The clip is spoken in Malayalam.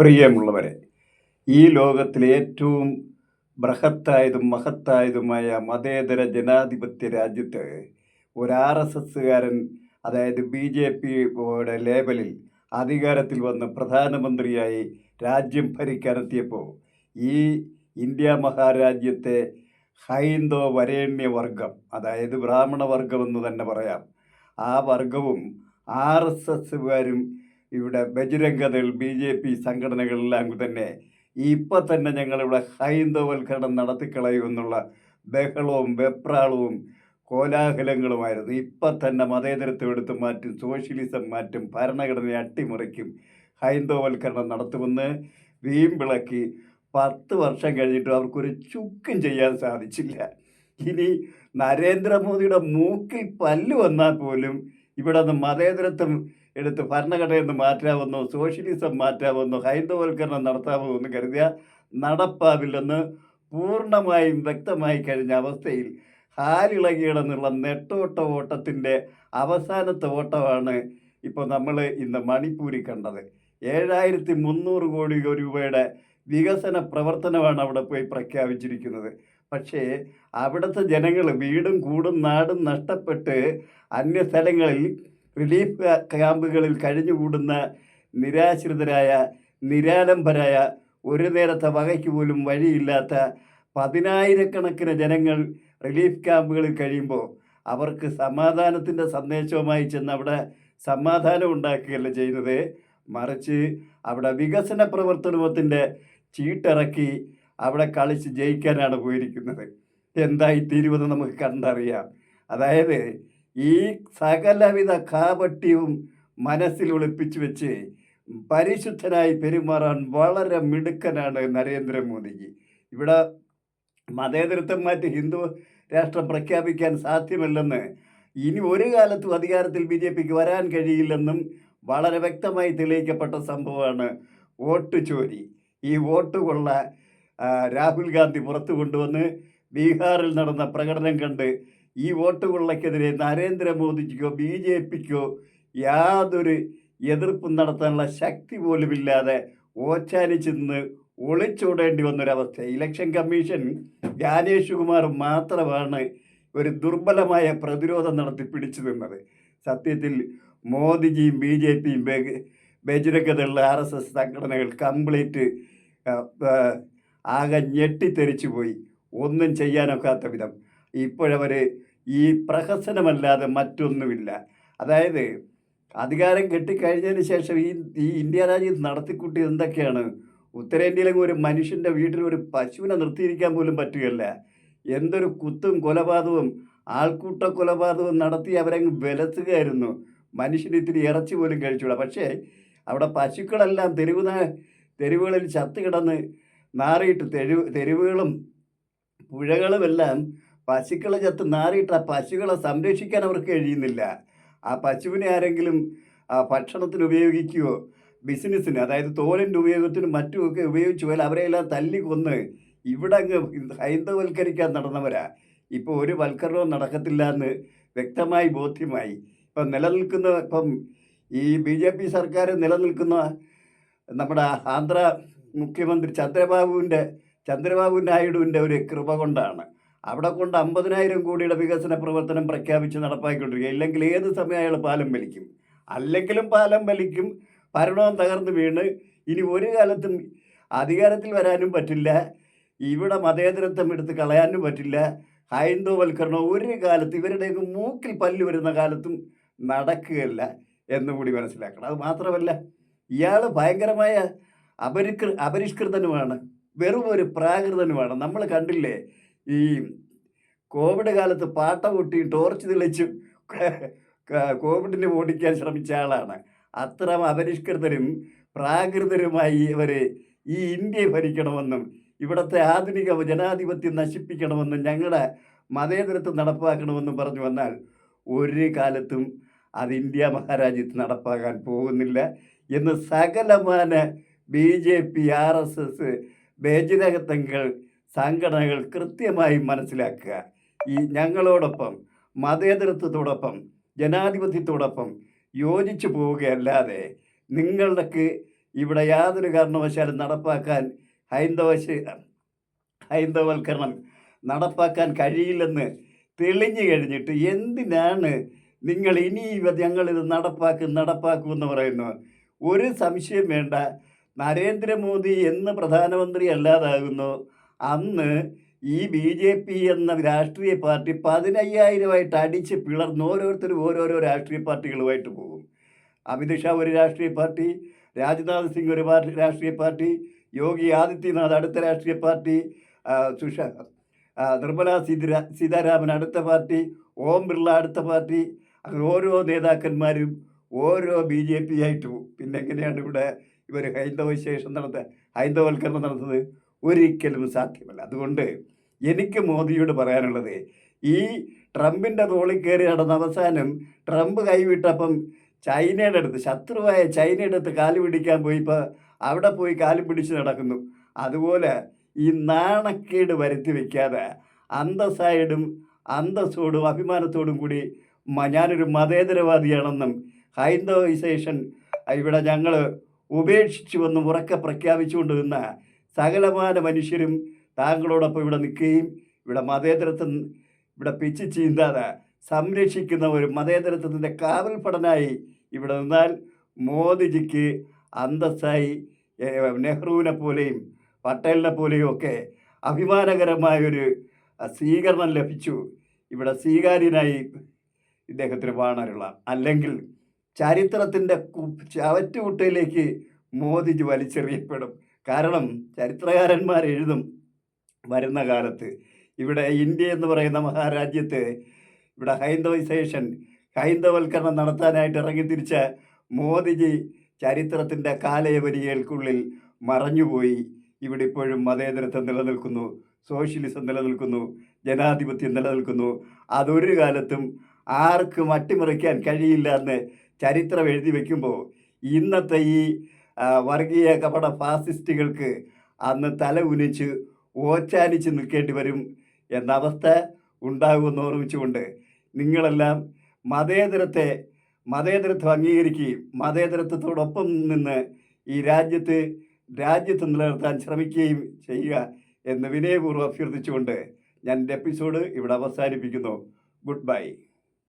പ്രിയമുള്ളവരെ, ഈ ലോകത്തിലെ ഏറ്റവും ബൃഹത്തായതും മഹത്തായതുമായ മതേതര ജനാധിപത്യ രാജ്യത്ത് ഒരു RSSകാരൻ, അതായത് BJPയുടെ ലേബലിൽ അധികാരത്തിൽ വന്ന് പ്രധാനമന്ത്രിയായി രാജ്യം ഭരിക്കാനെത്തിയപ്പോൾ ഈ ഇന്ത്യ മഹാരാജ്യത്തെ ഹൈന്ദവ വരേണ്യവർഗം, അതായത് ബ്രാഹ്മണ വർഗമെന്ന് തന്നെ പറയാം, ആ വർഗവും RSSകാരും ഇവിടെ ബജരംഗദൾ BJP സംഘടനകളെല്ലാം തന്നെ ഇപ്പം തന്നെ ഞങ്ങളിവിടെ ഹൈന്ദവവൽക്കരണം നടത്തിക്കളയുമെന്നുള്ള ബഹളവും വെപ്രാളവും കോലാഹലങ്ങളുമായിരുന്നു. ഇപ്പം തന്നെ മതേതരത്വം എടുത്ത് മാറ്റും, സോഷ്യലിസം മാറ്റും, ഭരണഘടനയെ അട്ടിമറിക്കും, ഹൈന്ദവവൽക്കരണം നടത്തുമെന്ന് വീമ്പിളക്കി 10 വർഷം കഴിഞ്ഞിട്ടും അവർക്കൊരു ചുക്കും ചെയ്യാൻ സാധിച്ചില്ല. ഇനി നരേന്ദ്രമോദിയുടെ മൂക്കിൽ പല്ല് വന്നാൽ പോലും ഇവിടെ നിന്ന് മതേതരത്വം എടുത്ത് ഭരണഘടനയിൽ നിന്ന് മാറ്റാമെന്നോ സോഷ്യലിസം മാറ്റാമെന്നോ ഹൈന്ദവവൽക്കരണം നടത്താമോ എന്ന് കരുതിയാൽ നടപ്പാവില്ലെന്ന് പൂർണ്ണമായും വ്യക്തമായി കഴിഞ്ഞ അവസ്ഥയിൽ ഹാലിളകിയിടന്നുള്ള നെട്ടോട്ട ഓട്ടത്തിൻ്റെ അവസാനത്തെ ഓട്ടമാണ് ഇപ്പോൾ നമ്മൾ ഇന്ന് മണിപ്പൂരിൽ കണ്ടത്. 7300 കോടി രൂപയുടെ വികസന പ്രവർത്തനമാണ് അവിടെ പോയി പ്രഖ്യാപിച്ചിരിക്കുന്നത്. പക്ഷേ അവിടുത്തെ ജനങ്ങൾ വീടും കൂടും നാടും നഷ്ടപ്പെട്ട് അന്യ സ്ഥലങ്ങളിൽ റിലീഫ് ക്യാമ്പുകളിൽ കഴിഞ്ഞുകൂടുന്ന നിരാശ്രിതരായ, നിരാലംബരായ, ഒരു നേരത്തെ വകയ്ക്ക് പോലും വഴിയില്ലാത്ത 10,000-കണക്കിന് ജനങ്ങൾ റിലീഫ് ക്യാമ്പുകളിൽ കഴിയുമ്പോൾ അവർക്ക് സമാധാനത്തിൻ്റെ സന്ദേശവുമായി ചെന്ന് അവിടെ സമാധാനം ഉണ്ടാക്കുകയല്ല ചെയ്യുന്നത്, മറിച്ച് അവിടെ വികസന പ്രവർത്തനത്തിൻ്റെ ചീട്ടിറക്കി അവിടെ കളിച്ച് ജയിക്കാനാണ് പോയിരിക്കുന്നത്. എന്തായിത്തീരുമെന്ന് നമുക്ക് കണ്ടറിയാം. അതായത് ഈ സകലവിധ കാപട്യവും മനസ്സിൽ ഒളിപ്പിച്ചു വെച്ച് പരിശുദ്ധനായി പെരുമാറാൻ വളരെ മിടുക്കനാണ് നരേന്ദ്രമോദിജി. ഇവിടെ മതേതരത്വം മാറ്റി ഹിന്ദു രാഷ്ട്രം പ്രഖ്യാപിക്കാൻ സാധ്യമല്ലെന്ന്, ഇനി ഒരു കാലത്തും അധികാരത്തിൽ BJPക്ക് വരാൻ കഴിയില്ലെന്നും വളരെ വ്യക്തമായി തെളിയിക്കപ്പെട്ട സംഭവമാണ് വോട്ട് ചോരി. ഈ വോട്ട് കൊള്ള രാഹുൽ ഗാന്ധി പുറത്തു കൊണ്ടുവന്ന് ബീഹാറിൽ നടന്ന പ്രകടനം കണ്ട് ഈ വോട്ട് കൊള്ളയ്ക്കെതിരെ നരേന്ദ്രമോദിക്കോ BJPക്കോ യാതൊരു എതിർപ്പും നടത്താനുള്ള ശക്തി പോലുമില്ലാതെ ഓച്ചാനിച്ച് നിന്ന് ഒളിച്ചോടേണ്ടി വന്നൊരവസ്ഥ. ഇലക്ഷൻ കമ്മീഷൻ ജ്ഞാനേഷ് കുമാർ മാത്രമാണ് ഒരു ദുർബലമായ പ്രതിരോധം നടത്തി പിടിച്ചു നിന്നത്. സത്യത്തിൽ മോദിജിയും BJPയും ബജരംഗദൾ RSS സംഘടനകൾ കംപ്ലീറ്റ് ആകെ ഞെട്ടിത്തെറിച്ചു പോയി, ഒന്നും ചെയ്യാനൊക്കാത്ത വിധം. ഇപ്പോഴവർ ഈ പ്രഹസനമല്ലാതെ മറ്റൊന്നുമില്ല. അതായത് അധികാരം കെട്ടിക്കഴിഞ്ഞതിന് ശേഷം ഈ ഇന്ത്യ രാജ്യത്ത് നടത്തിക്കൂട്ടിയത് എന്തൊക്കെയാണ്? ഉത്തരേന്ത്യയിലെങ്കിൽ ഒരു മനുഷ്യൻ്റെ വീട്ടിൽ ഒരു പശുവിനെ നിർത്തിയിരിക്കാൻ പോലും പറ്റുകയല്ല. എന്തൊരു കുത്തും കൊലപാതകവും ആൾക്കൂട്ട കൊലപാതകവും നടത്തി അവരങ്ങ് വിലസുകയായിരുന്നു. മനുഷ്യന് ഇത്തിരി ഇറച്ചി പോലും കഴിച്ചുകൂടാ. പക്ഷേ അവിടെ പശുക്കളെല്ലാം തെരുവുകളിൽ ചത്ത് കിടന്ന് നാറിയിട്ട് തെരുവുകളും പുഴകളുമെല്ലാം പശുക്കളെ ചത്ത് നാറിയിട്ട് ആ പശുക്കളെ സംരക്ഷിക്കാൻ അവർക്ക് കഴിയുന്നില്ല. ആ പശുവിനെ ആരെങ്കിലും ഭക്ഷണത്തിന് ഉപയോഗിക്കുകയോ ബിസിനസ്സിന്, അതായത് തോലിൻ്റെ ഉപയോഗത്തിനും മറ്റുമൊക്കെ ഉപയോഗിച്ചു പോയാൽ അവരെയെല്ലാം തല്ലി കൊന്ന് ഇവിടെ അങ്ങ് ഹൈന്ദവവൽക്കരിക്കാൻ നടന്നവരാ. ഇപ്പോൾ ഒരു വൽക്കരണവും നടക്കത്തില്ല എന്ന് വ്യക്തമായി ബോധ്യമായി. ഇപ്പം ഈ BJP സർക്കാർ നിലനിൽക്കുന്ന നമ്മുടെ ആന്ധ്ര മുഖ്യമന്ത്രി ചന്ദ്രബാബു നായിഡുവിൻ്റെ ഒരു കൃപ കൊണ്ടാണ്. അവിടെ കൊണ്ട് 50,000 കോടിയുടെ വികസന പ്രവർത്തനം പ്രഖ്യാപിച്ച് നടപ്പാക്കിക്കൊണ്ടിരിക്കുക. ഇല്ലെങ്കിൽ ഏത് സമയം അയാൾ പാലം വലിക്കും, അല്ലെങ്കിലും പാലം വലിക്കും, ഭരണവും തകർന്ന് വീണ് ഇനി ഒരു കാലത്തും അധികാരത്തിൽ വരാനും പറ്റില്ല, ഇവിടെ മതേതരത്വം എടുത്ത് കളയാനും പറ്റില്ല, ഹൈന്ദവവൽക്കരണം ഒരു കാലത്ത് ഇവരുടെയൊക്കെ മൂക്കിൽ പല്ല് വരുന്ന കാലത്തും നടക്കുകയല്ല എന്നുകൂടി മനസ്സിലാക്കണം. അത് മാത്രമല്ല, ഇയാൾ ഭയങ്കരമായ അപരിഷ്കൃതനുമാണ്, വെറും ഒരു പ്രാകൃതനുമാണ്. നമ്മൾ കണ്ടില്ലേ, ഈ കോവിഡ് കാലത്ത് പാട്ട പൊട്ടിയും ടോർച്ച് തെളിച്ചും കോവിഡിനെ ഓടിക്കാൻ ശ്രമിച്ച ആളാണ്. അത്ര അപരിഷ്കൃതരും പ്രാകൃതരുമായി ഇവർ ഈ ഇന്ത്യയെ ഭരിക്കണമെന്നും ഇവിടുത്തെ ആധുനിക ജനാധിപത്യം നശിപ്പിക്കണമെന്നും ഞങ്ങളുടെ മതേതരത്വം നടപ്പാക്കണമെന്നും പറഞ്ഞു വന്നാൽ ഒരു കാലത്തും അത് ഇന്ത്യ മഹാരാജ്യത്ത് നടപ്പാക്കാൻ പോകുന്നില്ല എന്ന് സകലമാന BJP, RSS, ബജരംഗദൾ സംഘടനകൾ കൃത്യമായി മനസ്സിലാക്കുക. ഈ ഞങ്ങളോടൊപ്പം മതേതരത്വത്തോടൊപ്പം ജനാധിപത്യത്തോടൊപ്പം യോജിച്ചു പോവുകയല്ലാതെ നിങ്ങൾക്ക് ഇവിടെ യാതൊരു കാരണവശാലും നടപ്പാക്കാൻ ഹൈന്ദവവൽക്കരണം നടപ്പാക്കാൻ കഴിയില്ലെന്ന് തെളിഞ്ഞു കഴിഞ്ഞിട്ട് എന്തിനാണ് നിങ്ങൾ ഇനി ഞങ്ങളിത് നടപ്പാക്കുമെന്ന് പറയുന്നു? ഒരു സംശയം വേണ്ട. നരേന്ദ്രമോദി എന്ന് പ്രധാനമന്ത്രി അല്ലാതാകുന്നു അന്ന് ഈ BJP എന്ന രാഷ്ട്രീയ പാർട്ടി 15,000 അടിച്ച് പിളർന്ന് ഓരോരുത്തരും ഓരോരോ രാഷ്ട്രീയ പാർട്ടികളുമായിട്ട് പോകും. അമിത് ഷാ ഒരു രാഷ്ട്രീയ പാർട്ടി, രാജ്നാഥ് സിംഗ് ഒരു രാഷ്ട്രീയ പാർട്ടി, യോഗി ആദിത്യനാഥ് അടുത്ത രാഷ്ട്രീയ പാർട്ടി, നിർമ്മല സീതാരാമൻ അടുത്ത പാർട്ടി, ഓം ബിർള അടുത്ത പാർട്ടി. അങ്ങനെ ഓരോ നേതാക്കന്മാരും ഓരോ BJP ആയിട്ട് പോകും. പിന്നെ എങ്ങനെയാണ് ഇവിടെ ഇവർ ഹൈന്ദവവൽക്കരണം നടത്തുന്നത്? ഒരിക്കലും സാധ്യമല്ല. അതുകൊണ്ട് എനിക്ക് മോദിയോട് പറയാനുള്ളത്, ഈ ട്രംപിൻ്റെ തോളിൽ കയറി നടന്ന അവസാനം ട്രംപ് കൈവിട്ടപ്പം ചൈനയുടെ അടുത്ത്, ശത്രുവായ ചൈനയുടെ അടുത്ത് കാല് പിടിക്കാൻ പോയിപ്പോൾ അവിടെ പോയി കാല് പിടിച്ച് നടക്കുന്നു. അതുപോലെ ഈ നാണക്കേട് വരുത്തി വയ്ക്കാതെ അന്തസ്സോടും അഭിമാനത്തോടും കൂടി ഞാനൊരു മതേതരവാദിയാണെന്നും ഹൈന്ദവൈസേഷൻ ഇവിടെ ഞങ്ങൾ ഉപേക്ഷിച്ചുവെന്നും ഉറക്കെ പ്രഖ്യാപിച്ചുകൊണ്ട് നിന്ന സകലമാന മനുഷ്യരും താങ്കളോടൊപ്പം ഇവിടെ നിൽക്കുകയും ഇവിടെ മതേതരത്വം ഇവിടെ പിച്ച് ചീന്താതെ സംരക്ഷിക്കുന്ന ഒരു മതേതരത്വത്തിൻ്റെ കാവൽപ്പടനായി ഇവിടെ നിന്നാൽ മോദിജിക്ക് അന്തസ്സായി നെഹ്റുവിനെ പോലെയും പട്ടേലിനെ പോലെയും ഒക്കെ അഭിമാനകരമായൊരു സ്വീകരണം ലഭിച്ചു. ഇവിടെ സ്വീകാര്യനായി ഇദ്ദേഹത്തിന് വാണരുള്ള. അല്ലെങ്കിൽ ചരിത്രത്തിൻ്റെ ചവറ്റുകുട്ടയിലേക്ക് മോദിജി വലിച്ചെറിയപ്പെടും. കാരണം ചരിത്രകാരന്മാർ എഴുതും, വരുന്ന കാലത്ത് ഇവിടെ ഇന്ത്യ എന്ന് പറയുന്ന മഹാരാജ്യത്ത് ഇവിടെ ഹൈന്ദവവൽക്കരണം നടത്താനായിട്ട് ഇറങ്ങിത്തിരിച്ച മോദിജി ചരിത്രത്തിൻ്റെ കാലയവരികൾക്കുള്ളിൽ മറഞ്ഞുപോയി. ഇവിടെ ഇപ്പോഴും മതേതരത്വം നിലനിൽക്കുന്നു, സോഷ്യലിസം നിലനിൽക്കുന്നു, ജനാധിപത്യം നിലനിൽക്കുന്നു. അതൊരു കാലത്തും ആർക്കും അട്ടിമറിക്കാൻ കഴിയില്ല എന്ന് ചരിത്രം എഴുതി വയ്ക്കുമ്പോൾ ഇന്നത്തെ ഈ വർഗീയ കപട ഫാസിസ്റ്റുകൾക്ക് അന്ന് തല ഉനിച്ച് ഓച്ചാനിച്ച് നിൽക്കേണ്ടി വരും എന്ന അവസ്ഥ ഉണ്ടാകുമെന്ന് ഓർമ്മിച്ചുകൊണ്ട് നിങ്ങളെല്ലാം മതേതരത്വം അംഗീകരിക്കുകയും മതേതരത്വത്തോടൊപ്പം നിന്ന് ഈ രാജ്യത്ത് നിലനിർത്താൻ ശ്രമിക്കുകയും ചെയ്യുക എന്ന് വിനയപൂർവ്വം അഭ്യർത്ഥിച്ചുകൊണ്ട് ഞാൻ എൻ്റെ എപ്പിസോഡ് ഇവിടെ അവസാനിപ്പിക്കുന്നു. Good bye.